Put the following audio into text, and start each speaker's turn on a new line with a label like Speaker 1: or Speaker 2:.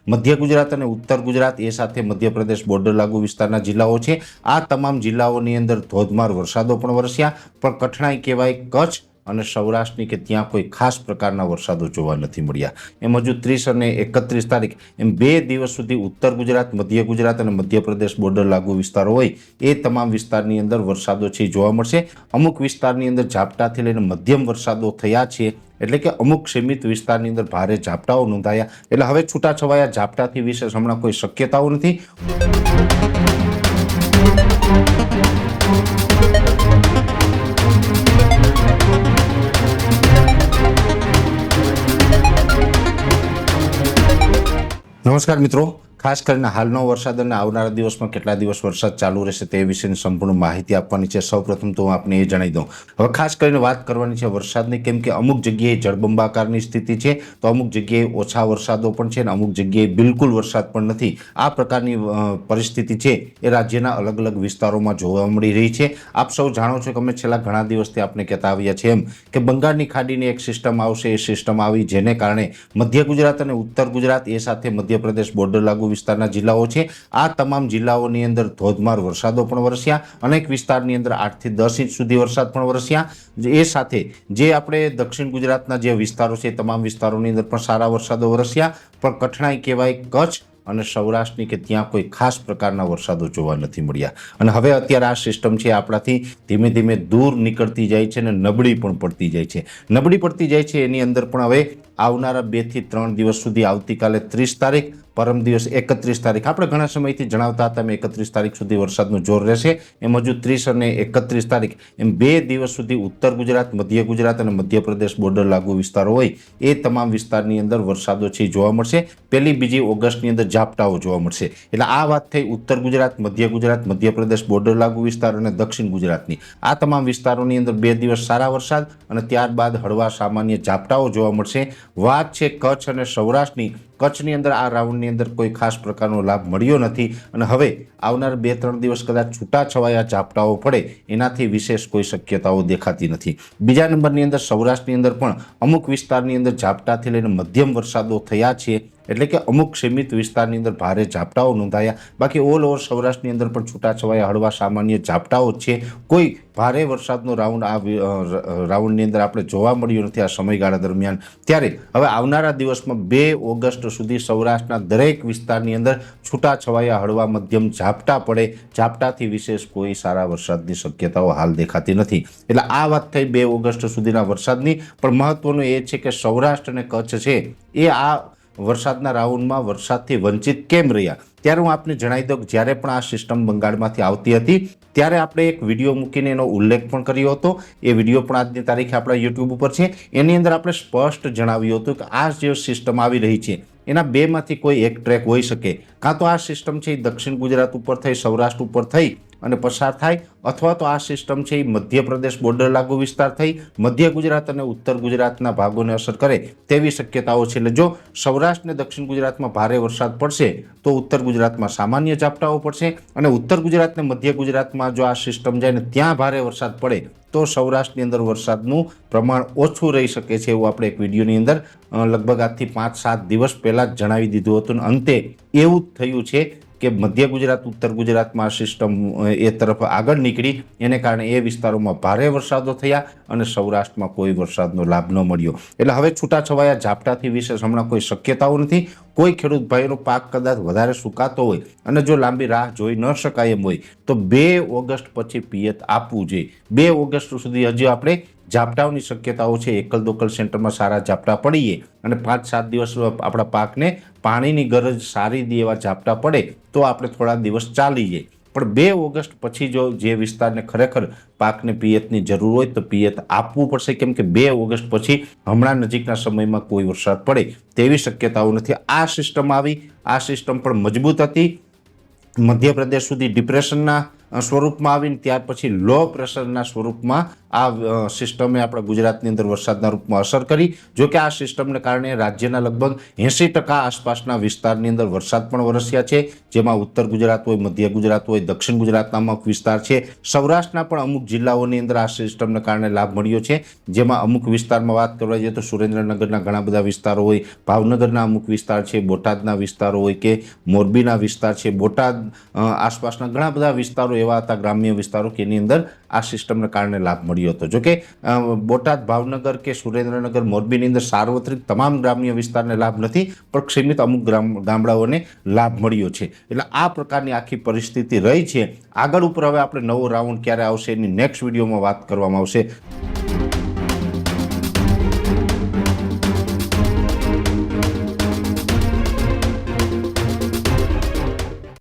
Speaker 1: मध्य गुजरात और उत्तर गुजरात ए साथे मध्य प्रदेश बॉर्डर लागू विस्तारना जिल्लाओ छे। आ तमाम जिल्लाओनी अंदर धोधमार वरसादो पण वरस्या, पण कठणाई कहेवाय कच्छ અને સૌરાષ્ટ્રની કે ત્યાં કોઈ ખાસ પ્રકારના વરસાદો જોવા નથી મળ્યા। એમ હજુ 30 અને 31 તારીખ એમ 2 દિવસ સુધી ઉત્તર ગુજરાત, મધ્ય ગુજરાત અને મધ્યપ્રદેશ બોર્ડર લાગુ વિસ્તારો હોય એ તમામ વિસ્તારની અંદર વરસાદો છે જોવા મળશે। અમુક વિસ્તારની અંદર ઝાપટાથી લઈને મધ્યમ વરસાદો થયા છે, એટલે કે અમુક સીમિત વિસ્તારની અંદર ભારે ઝાપટાઓ નોંધાયા। એટલે હવે છૂટાછવાયા ઝાપટાથી વિશેષ હમણાં કોઈ શક્યતાઓ નથી। नमस्कार मित्रों, खास કરીને હાલનો વરસાદ અને આવનારા દિવસમાં કેટલા દિવસ વરસાદ ચાલુ રહેશે તે વિશેની સંપૂર્ણ માહિતી આપવાની છે। સૌપ્રથમ તો હું આપને એ જણાવી દઉં, હવે ખાસ કરીને વાત કરવાની છે વરસાદની, કેમ કે અમુક જગ્યાએ જળબંબાકારની સ્થિતિ છે તો અમુક જગ્યાએ ઓછા વરસાદો પણ છે અને અમુક જગ્યાએ બિલકુલ વરસાદ પણ નથી। આ પ્રકારની પરિસ્થિતિ છે એ રાજ્યના અલગ અલગ વિસ્તારોમાં જોવા મળી રહી છે। આપ સૌ જાણો છો કે અમે છેલ્લા ઘણા દિવસથી આપણે કહેતા આવ્યા છીએ એમ કે બંગાળની ખાડીની એક સિસ્ટમ આવશે, એ સિસ્ટમ આવી જેને કારણે મધ્ય ગુજરાત અને ઉત્તર ગુજરાત એ સાથે મધ્યપ્રદેશ બોર્ડર લાગુ વિસ્તારના જિલ્લાઓ છે। આ તમામ જિલ્લાઓની અંદર ધોધમાર વરસાદો પણ વરસ્યા, અનેક વિસ્તારની અંદર 8 થી 10 ઇંચ સુધી વરસાદ પણ વરસ્યા। એ સાથે જે આપણે દક્ષિણ ગુજરાતના જે વિસ્તારો છે તમામ વિસ્તારોની અંદર પણ સારા વરસાદો વરસ્યા, પણ કઠણાઈ કહેવાય કચ્છ અને સૌરાષ્ટ્રની કે ત્યાં કોઈ ખાસ પ્રકારના વરસાદો જોવા નથી મળ્યા। અને હવે અત્યારે આ સિસ્ટમ છે આપણાથી ધીમે ધીમે દૂર નીકળતી જાય છે અને નબળી પણ પડતી જાય છે। નબળી પડતી જાય છે એની અંદર પણ હવે આવનારા 2 થી 3 દિવસ સુધી, આવતીકાલે 30 તારીખ, પરમ દિવસ 31 તારીખ, આપણે ઘણા સમયથી જણાવતા હતા એમ 31 તારીખ સુધી વરસાદનું જોર રહેશે। એમ હજુ 30 અને 31 તારીખ એમ 2 દિવસ સુધી ઉત્તર ગુજરાત, મધ્ય ગુજરાત અને મધ્યપ્રદેશ બોર્ડર લાગુ વિસ્તારો હોય એ તમામ વિસ્તારની અંદર વરસાદો છે જોવા મળશે। 1-2 ઓગસ્ટની અંદર ઝાપટાઓ જોવા મળશે। એટલે આ વાત થઈ ઉત્તર ગુજરાત, મધ્યપ્રદેશ બોર્ડર લાગુ વિસ્તાર અને દક્ષિણ ગુજરાતની। આ તમામ વિસ્તારોની અંદર 2 દિવસ સારા વરસાદ અને ત્યારબાદ હળવા સામાન્ય ઝાપટાઓ જોવા મળશે। વાત છે કચ્છ અને સૌરાષ્ટ્રની। કચ્છની અંદર આ રાઉન્ડની અંદર કોઈ ખાસ પ્રકારનો લાભ મળ્યો નથી અને હવે આવનાર 2-3 દિવસ કદાચ છૂટાછવાયા ઝાપટાઓ પડે એનાથી વિશેષ કોઈ શક્યતાઓ દેખાતી નથી। બીજા નંબરની અંદર સૌરાષ્ટ્રની અંદર પણ અમુક વિસ્તારની અંદર ઝાપટાથી લઈને મધ્યમ વરસાદો થયા છે, એટલે કે અમુક સીમિત વિસ્તારની અંદર ભારે ઝાપટાઓ નોંધાયા। બાકી ઓલ ઓવર સૌરાષ્ટ્રની અંદર પણ છૂટાછવાયા હળવા સામાન્ય ઝાપટાઓ જ છે। કોઈ ભારે વરસાદનો રાઉન્ડ આ રાઉન્ડની અંદર આપણે જોવા મળ્યો નથી આ સમયગાળા દરમિયાન। ત્યારે હવે આવનારા દિવસમાં 2 ઓગસ્ટ સુધી સૌરાષ્ટ્રના દરેક વિસ્તારની અંદર છૂટાછવાયા હળવા મધ્યમ ઝાપટા પડે, ઝાપટાથી વિશેષ કોઈ સારા વરસાદની શક્યતાઓ હાલ દેખાતી નથી। એટલે આ વાત થઈ 2 ઓગસ્ટ સુધીના વરસાદની, પણ મહત્વનું એ છે કે સૌરાષ્ટ્ર અને કચ્છ છે એ આ વરસાદના રાઉન્ડમાં વરસાદથી વંચિત કેમ રહ્યા। ત્યારે હું આપને જણાવી દઉં કે જ્યારે પણ આ સિસ્ટમ બંગાળમાંથી આવતી હતી ત્યારે આપણે એક વિડીયો મૂકીને એનો ઉલ્લેખ પણ કર્યો હતો। એ વિડીયો પણ આજની તારીખે આપણા યુટ્યુબ ઉપર છે। એની અંદર આપણે સ્પષ્ટ જણાવ્યું હતું કે આ જે સિસ્ટમ આવી રહી છે એના 2માંથી કોઈ એક ટ્રેક હોઈ શકે। કાં તો આ સિસ્ટમ છે એ દક્ષિણ ગુજરાત ઉપર થઈ, સૌરાષ્ટ્ર ઉપર થઈ અને પસાર થાય, અથવા તો આ સિસ્ટમ છે એ મધ્યપ્રદેશ બોર્ડર લાગુ વિસ્તાર થઈ મધ્ય ગુજરાત અને ઉત્તર ગુજરાતના ભાગોને અસર કરે તેવી શક્યતાઓ છે। એટલે જો સૌરાષ્ટ્ર અને દક્ષિણ ગુજરાતમાં ભારે વરસાદ પડશે તો ઉત્તર ગુજરાતમાં સામાન્ય ઝાપટાઓ પડશે, અને ઉત્તર ગુજરાત અને મધ્ય ગુજરાતમાં જો આ સિસ્ટમ જાય ને ત્યાં ભારે વરસાદ પડે તો સૌરાષ્ટ્રની અંદર વરસાદનું પ્રમાણ ઓછું રહી શકે છે, એવું આપણે એક વિડીયોની અંદર લગભગ આજથી 5-7 દિવસ પહેલાં જ જણાવી દીધું હતું। અને અંતે એવું જ થયું છે કે મધ્ય ગુજરાત, ઉત્તર ગુજરાતમાં આ સિસ્ટમ એ તરફ આગળ નીકળી, એને કારણે એ વિસ્તારોમાં ભારે વરસાદો થયા અને સૌરાષ્ટ્રમાં કોઈ વરસાદનો લાભ ન મળ્યો। એટલે હવે છૂટાછવાયા ઝાપટાથી વિશેષ હમણાં કોઈ શક્યતાઓ નથી। કોઈ ખેડૂત ભાઈનો પાક કદાચ વધારે સુકાતો હોય અને જો લાંબી રાહ જોઈ ન શકાય એમ હોય તો 2 ઓગસ્ટ પછી પિયત આપવું જોઈએ। 2 ઓગસ્ટ સુધી હજી આપણે ઝાપટાઓની શક્યતાઓ છે, એકલ દોકલ સેન્ટરમાં સારા ઝાપટા પડીએ અને 5-7 દિવસ આપણા પાકને પાણીની ગરજ સારી દે એવા ઝાપટા પડે તો આપણે થોડા દિવસ ચાલી જાય। પણ 2 ઓગસ્ટ પછી જો જે વિસ્તારને ખરેખર પાકને પિયતની જરૂર હોય તો પિયત આપવું પડશે, કેમ કે 2 ઓગસ્ટ પછી હમણાં નજીકના સમયમાં કોઈ વરસાદ પડે તેવી શક્યતાઓ નથી। આ સિસ્ટમ આવી, આ સિસ્ટમ પણ મજબૂત હતી, મધ્યપ્રદેશ સુધી ડિપ્રેશનના સ્વરૂપમાં આવીને ત્યાર પછી લો પ્રેશરના સ્વરૂપમાં આ સિસ્ટમે આપણે ગુજરાતની અંદર વરસાદના રૂપમાં અસર કરી. જો કે આ સિસ્ટમને કારણે રાજ્યના લગભગ 80% આસપાસના વિસ્તારની અંદર વરસાદ પણ વરસ્યા છે, જેમાં ઉત્તર ગુજરાત હોય, મધ્ય ગુજરાત હોય, દક્ષિણ ગુજરાતના અમુક વિસ્તાર છે, સૌરાષ્ટ્રના પણ અમુક જિલ્લાઓની અંદર આ સિસ્ટમને કારણે લાભ મળ્યો છે. જેમાં અમુક વિસ્તારમાં વાત કરવા જઈએ તો સુરેન્દ્રનગરના ઘણા બધા વિસ્તારો હોય, ભાવનગરના અમુક વિસ્તાર છે, બોટાદના વિસ્તારો હોય કે મોરબીના વિસ્તાર છે, બોટાદ આસપાસના ઘણા બધા વિસ્તારો એવા હતા, ગ્રામ્ય વિસ્તારો કે એની અંદર આ સિસ્ટમને કારણે લાભ મળ્યો હતો. જોકે બોટાદ, ભાવનગર કે સુરેન્દ્રનગર, મોરબીની અંદર સાર્વત્રિક તમામ ગ્રામ્ય વિસ્તારને લાભ નથી, પણ સીમિત અમુક ગામડાઓને લાભ મળ્યો છે. એટલે આ પ્રકારની આખી પરિસ્થિતિ રહી છે. આગળ ઉપર હવે આપણે નવો રાઉન્ડ ક્યારે આવશે એની નેક્સ્ટ વિડીયોમાં વાત કરવામાં આવશે.